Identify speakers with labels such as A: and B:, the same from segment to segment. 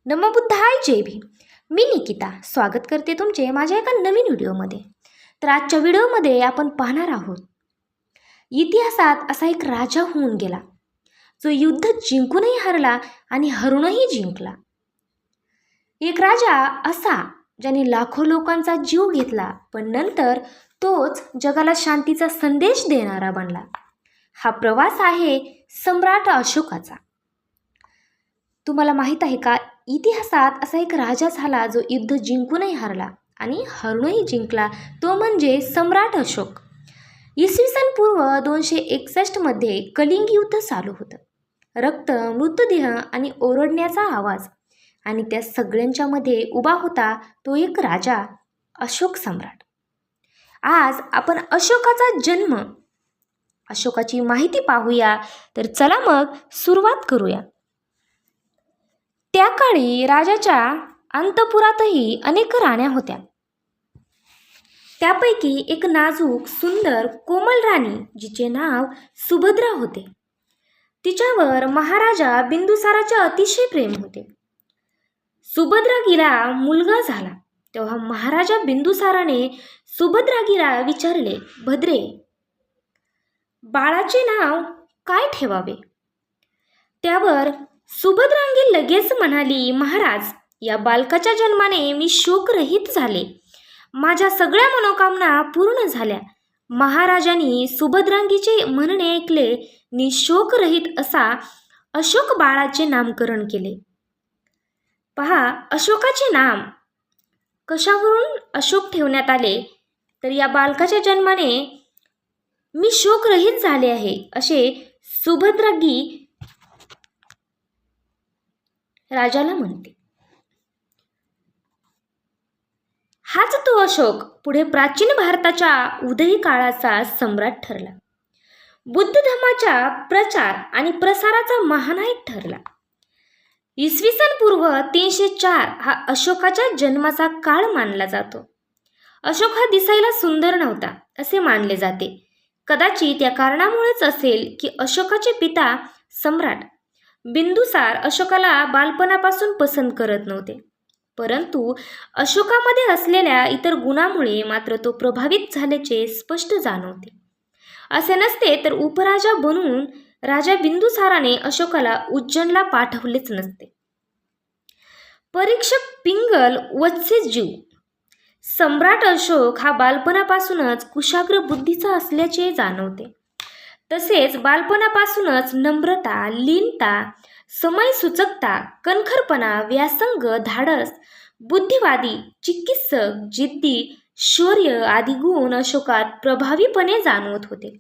A: नमोबुद्धाय जय भीम. मी निकिता स्वागत करते तुमचे माझ्या एका नवीन व्हिडिओमध्ये. तर आजच्या व्हिडिओमध्ये आपण पाहणार आहोत इतिहासात असा एक राजा होऊन गेला जो युद्ध जिंकूनही हरला आणि हरूनही जिंकला. एक राजा असा ज्याने लाखो लोकांचा जीव घेतला, पण नंतर तोच जगाला शांतीचा संदेश देणारा बनला. हा प्रवास आहे सम्राट अशोकाचा. तुम्हाला माहीत आहे का, इतिहासात असा एक राजा झाला जो युद्ध जिंकूनही हरला आणि हरूनही जिंकला, तो म्हणजे सम्राट अशोक. इसवी सन पूर्व 261 मध्ये कलिंग युद्ध चालू होतं. रक्त, मृतदेह आणि ओरडण्याचा आवाज, आणि त्या सगळ्यांच्या मध्ये उभा होता तो एक राजा, अशोक सम्राट. आज आपण अशोकाचा जन्म, अशोकाची माहिती पाहूया. तर चला मग सुरुवात करूया. त्या काळी राजाच्या अंतपुरातही अनेक राण्या होत्या. त्यापैकी एक नाजूक, सुंदर, कोमल राणी जिचे नाव सुभद्रा होते. तिच्यावर महाराजा बिंदुसाराचे अतिशय प्रेम होते. सुभद्रागीला मुलगा झाला तेव्हा महाराजा बिंदुसाराने सुभद्रागीला विचारले, भद्रे, बाळाचे नाव काय ठेवावे? त्यावर सुभद्रांगी लगेच म्हणाली, महाराज, या बालकाच्या जन्माने मी शोकरहित झाले. माझ्या सगळ्या मनोकामना पूर्ण झाल्या. महाराजांनी सुभद्रांगीचे म्हणणे ऐकले नि शोकरहित असा अशोक बाळाचे नामकरण केले. पहा, अशोकाचे नाम कशावरून अशोक ठेवण्यात आले, तर या बालकाच्या जन्माने मी शोकरहित झाले आहे असे सुभद्रांगी राजाला म्हणते. हाच तो अशोक पुढे प्राचीन भारताच्या उदयी काळाचा सम्राट ठरला. बुद्ध धर्माच्या प्रचार आणि प्रसाराचा महानायक ठरला. इसवी सन पूर्व 304 हा अशोकाच्या जन्माचा काळ मानला जातो. अशोक हा दिसायला सुंदर नव्हता असे मानले जाते. कदाचित या कारणामुळेच असेल की अशोकाचे पिता सम्राट बिंदुसार अशोकाला बालपणापासून पसंत करत नव्हते, परंतु अशोकामध्ये असलेल्या इतर गुणांमुळे मात्र तो प्रभावित झाल्याचे स्पष्ट जाणवते. असे नसते तर उपराजा बनून राजा बिंदुसाराने अशोकाला उज्जैनला पाठवलेच नसते. परीक्षक पिंगल वत्सजीव सम्राट अशोक हा बालपणापासूनच कुशाग्र बुद्धीचा असल्याचे जाणवते. तसेच बालपणापासूनच नम्रता, लीनता, समयसूचकता, कणखरपणा, व्यासंग, धाडस, बुद्धिवादी, चिकित्सक, जिद्दी, शौर्य आदी गुण अशोकात प्रभावीपणे जाणवत होते.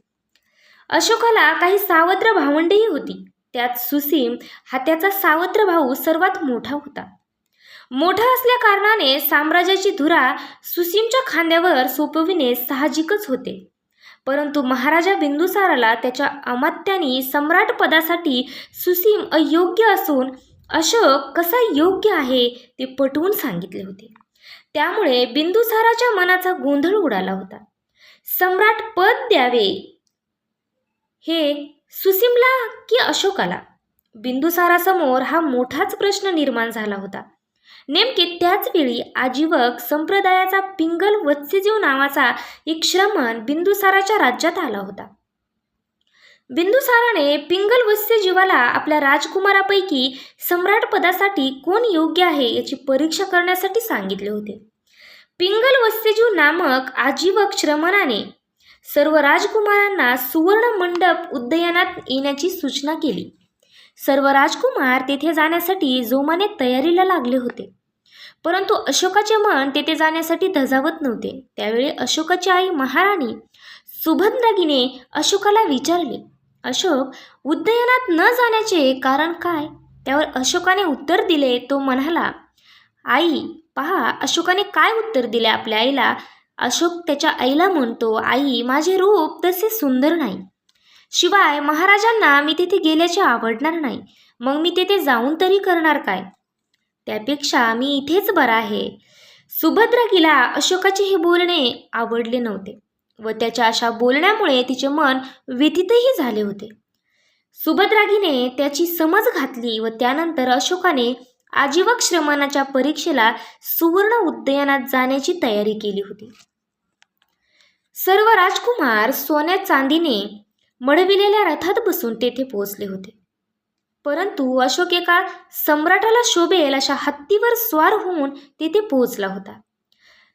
A: अशोकाला काही सावत्र भावंडेही होती. त्यात सुसीम हा त्याचा सावत्र भाऊ सर्वात मोठा होता. मोठा असल्या कारणाने साम्राज्याची धुरा सुसीमच्या खांद्यावर सोपविणे साहजिकच होते. परंतु महाराजा बिंदुसाराला त्याच्या अमात्याने सम्राट पदासाठी सुसीम अयोग्य असून अशोक कसा योग्य आहे ते पटवून सांगितले होते. त्यामुळे बिंदुसाराच्या मनाचा गोंधळ उडाला होता. सम्राट पद द्यावे हे सुसीमला की अशोकाला? बिंदुसारासमोर हा मोठाच प्रश्न निर्माण झाला होता. नेमके त्याच वेळी आजीवक संप्रदायाचा पिंगल वत्सजीव नावाचा एक श्रमण बिंदुसाराच्या राज्यात आला होता. बिंदुसाराने पिंगल वत्सजीवाला आपल्या राजकुमारापैकी सम्राट पदासाठी कोण योग्य आहे याची परीक्षा करण्यासाठी सांगितले होते. पिंगल वत्सजीव नामक आजीवक श्रमणाने सर्व राजकुमारांना सुवर्ण मंडप उद्यानात येण्याची सूचना केली. सर्व राजकुमार तेथे जाण्यासाठी जोमाने तयारीला लागले होते, परंतु अशोकाचे मन तेथे जाण्यासाठी धजावत नव्हते. त्यावेळी अशोकाची आई महाराणी सुभद्रांगीने अशोकाला विचारले, अशोक, उद्यानात न जाण्याचे कारण काय? त्यावर अशोकाने उत्तर दिले. तो म्हणाला, आई, पहा, अशोकाने काय उत्तर दिले आपल्या आईला? अशोक त्याच्या आईला म्हणतो, आई, माझे रूप तसे सुंदर नाही. शिवाय महाराजांना मी तेथे गेल्याचे आवडणार नाही. मग मी तेथे जाऊन तरी करणार काय? त्यापेक्षा मी इथेच बरा आहे. सुभद्रांगीला अशोकाचे हे बोलणे आवडले नव्हते व त्याच्या अशा बोलण्यामुळे तिचे मन व्यथितही झाले होते. सुभद्रांगीने त्याची समज घातली व त्यानंतर अशोकाने आजीवक श्रमणाच्या परीक्षेला सुवर्ण उद्यानात जाण्याची तयारी केली होती. सर्व राजकुमार सोन्या चांदीने मढविलेल्या रथात बसून तेथे पोहोचले होते. परंतु अशोक एका सम्राटाला शोभेल अशा हत्तीवर स्वार होऊन तेथे पोहोचला होता.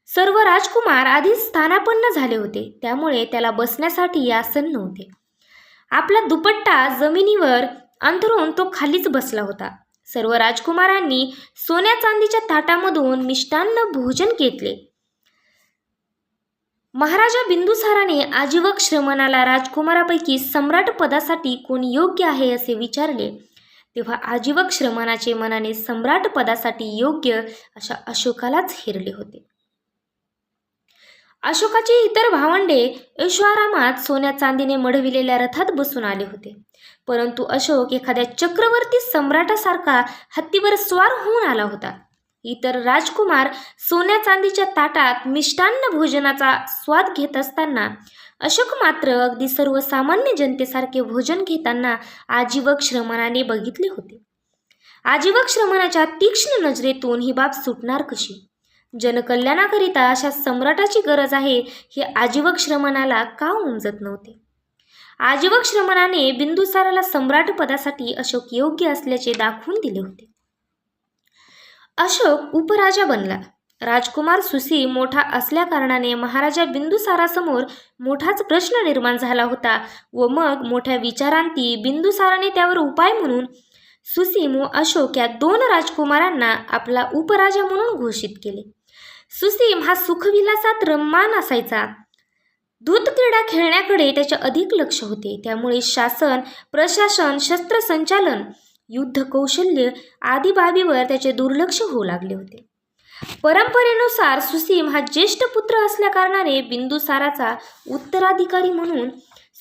A: सर्व राजकुमार आधीच स्थानापन्न झाले होते, त्यामुळे त्याला बसण्यासाठी आसन नव्हते. आपला दुपट्टा जमिनीवर अंथरून तो खालीच बसला होता. सर्व राजकुमारांनी सोन्या चांदीच्या ताटामधून मिष्टान्न भोजन घेतले. महाराजा बिंदुसाराने आजीवक श्रमणाला राजकुमारापैकी सम्राट पदासाठी कोण योग्य आहे असे विचारले, तेव्हा आजीवक श्रमणाचे मनाने सम्राट पदासाठी योग्य अशा अशोकालाच हेरले होते. अशोकाची इतर भावंडे ऐशोआरामात सोन्या चांदीने मढविलेल्या रथात बसून आले होते, परंतु अशोक एखाद्या चक्रवर्ती सम्राटासारखा हत्तीवर स्वार होऊन आला होता. इतर राजकुमार सोन्या चांदीच्या ताटात मिष्टान्न भोजनाचा स्वाद घेत असताना अशोक मात्र अगदी सर्वसामान्य जनतेसारखे भोजन घेताना आजीवक श्रमणाने बघितले होते. आजीवक श्रमणाच्या तीक्ष्ण नजरेतून ही बाब सुटणार कशी? जनकल्याणाकरिता अशा सम्राटाची गरज आहे हे आजीवक श्रमणाला का उमजत नव्हते? आजीवक श्रमणाने बिंदुसाराला सम्राट पदासाठी अशोक योग्य असल्याचे दाखवून दिले होते. अशोक उपराजा बनला. राजकुमार सुसी मोठा असल्याकारणाने महाराजा बिंदुसारासमोर मोठाच प्रश्न निर्माण झाला होता व मग मोठ्या विचारांती बिंदुसाराने त्यावर उपाय म्हणून सुसीम व अशोक या 2 राजकुमारांना आपला उपराजा म्हणून घोषित केले. सुसीम हा सुखविलासात रममाण असायचा. धूतक्रीडा खेळण्याकडे त्याचे अधिक लक्ष होते, त्यामुळे शासन, प्रशासन, शस्त्रसंचालन, युद्ध कौशल्य आदी बाबीवर त्याचे दुर्लक्ष होऊ लागले होते. परंपरेनुसार सुसीम हा ज्येष्ठ पुत्र असल्याकारणाने बिंदुसाराचा उत्तराधिकारी म्हणून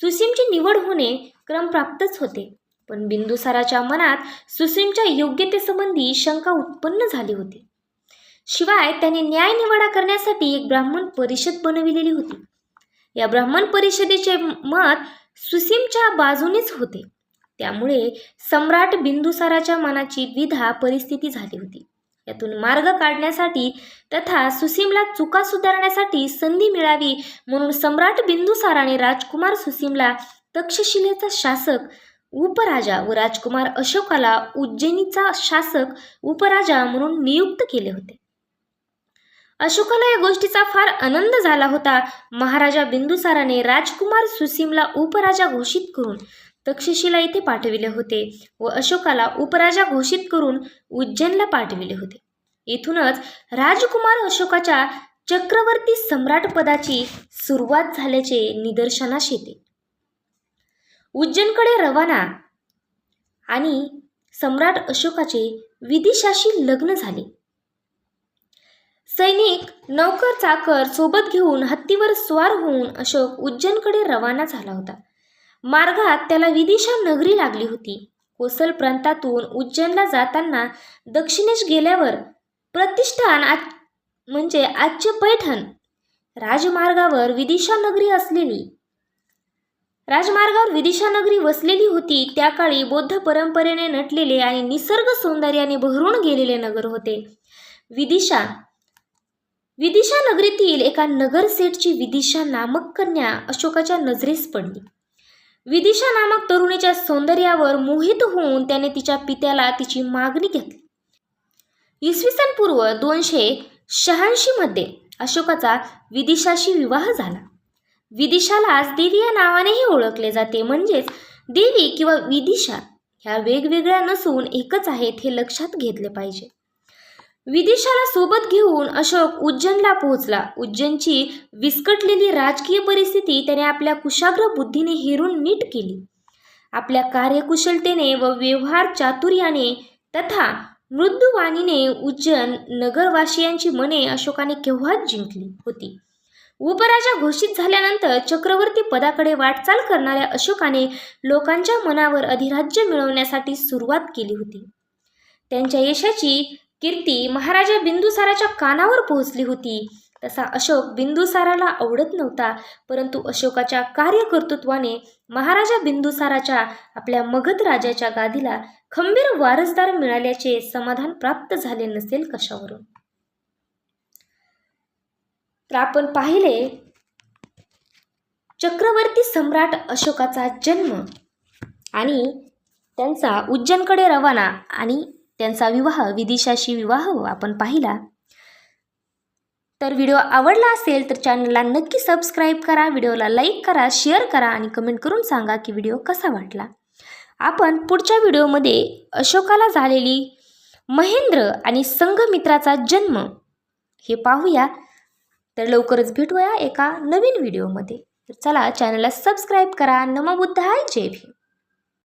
A: सुसीमची निवड होणे क्रमप्राप्तच होते. पण बिंदुसाराच्या मनात सुसीमच्या योग्यतेसंबंधी शंका उत्पन्न झाली होती. शिवाय त्याने न्यायनिवाडा करण्यासाठी एक ब्राह्मण परिषद बनविलेली होती. या ब्राह्मण परिषदेचे मत सुसीमच्या बाजूनेच होते. त्यामुळे सम्राट बिंदुसाराच्या मनाची द्विधा परिस्थिती झाली होती. यातून मार्ग काढण्यासाठी तथा सुसीमला चुका सुधारण्यासाठी संधी मिळावी म्हणून सम्राट बिंदुसाराने राजकुमार सुसीमला तक्षशिलेचा शासक उपराजा व राजकुमार अशोकाला उज्जैनीचा शासक उपराजा म्हणून नियुक्त केले होते. अशोकाला या गोष्टीचा फार आनंद झाला होता. महाराजा बिंदुसाराने राजकुमार सुसीमला उपराजा घोषित करून तक्षशिला येथे पाठविले होते व अशोकाला उपराजा घोषित करून उज्जैनला पाठविले होते. इथूनच राजकुमार अशोकाच्या चक्रवर्ती सम्राट पदाची सुरुवात झाल्याचे निदर्शनास येते. उज्जैनकडे रवाना आणि सम्राट अशोकाचे विदिशाशी लग्न झाले. सैनिक, नौकर, चाकर सोबत घेऊन हत्तीवर स्वार होऊन अशोक उज्जैनकडे रवाना झाला होता. मार्गात त्याला विदिशा नगरी लागली होती. कोसल प्रांतातून उज्जैनला जाताना दक्षिणेस गेल्यावर प्रतिष्ठान म्हणजे आजचे पैठण राजमार्गावर विदिशा नगरी वसलेली होती. त्या काळी बौद्ध परंपरेने नटलेले आणि निसर्ग सौंदर्याने बहरून गेलेले नगर होते. विदिशा नगरीतील एका नगरसेठची विदिशा नामक कन्या अशोकाच्या नजरेस पडली. विदिशा नामक तरुणीच्या सौंदर्यावर मोहित होऊन त्याने तिच्या पित्याला तिची मागणी घेतली. इसवी सन पूर्व 286 मध्ये अशोकाचा विदिशाशी विवाह झाला. विदिशालाच देवी या नावानेही ओळखले जाते, म्हणजेच देवी किंवा विदिशा ह्या वेगवेगळ्या नसून एकच आहेत हे लक्षात घेतले पाहिजे. विदिशाला सोबत घेऊन अशोक उज्जैनला पोहोचला. उज्जैनची विस्कटलेली राजकीय परिस्थिती त्याने आपल्या कुशाग्र बुद्धीने हेरून नीट केली. आपल्या कार्यकुशलतेने व व्यवहार चातुर्याने तथा मृदुवाणीने उज्जैन नगरवासियांची मने अशोकाने केव्हाच जिंकली होती. उपराजा घोषित झाल्यानंतर चक्रवर्ती पदाकडे वाटचाल करणाऱ्या अशोकाने लोकांच्या मनावर अधिराज्य मिळवण्यासाठी सुरुवात केली होती. त्यांच्या यशाची कीर्ती महाराजा बिंदुसाराच्या कानावर पोहोचली होती. तसा अशोक बिंदुसाराला आवडत नव्हता, परंतु अशोकाच्या कार्यकर्तृत्वाने महाराजा बिंदुसाराच्या आपल्या मगध राजाच्या गादीला खंबीर वारसदार मिळाल्याचे समाधान प्राप्त झाले नसेल कशावरून. तर आपण पाहिले चक्रवर्ती सम्राट अशोकाचा जन्म आणि त्यांचा उज्जैनकडे रवाना आणि त्यांचा विवाह, विदिशाशी विवाह आपण पाहिला. तर व्हिडिओ आवडला असेल तर चॅनलला नक्की सबस्क्राईब करा, व्हिडिओला लाईक करा, शेअर करा आणि कमेंट करून सांगा की व्हिडिओ कसा वाटला. आपण पुढच्या व्हिडिओमध्ये अशोकाला झालेली महेंद्र आणि संघमित्राचा जन्म हे पाहूया. तर लवकरच भेटूया एका नवीन व्हिडिओमध्ये. तर चला चॅनलला सबस्क्राईब करा. नमो बुद्धाय, जय भीम.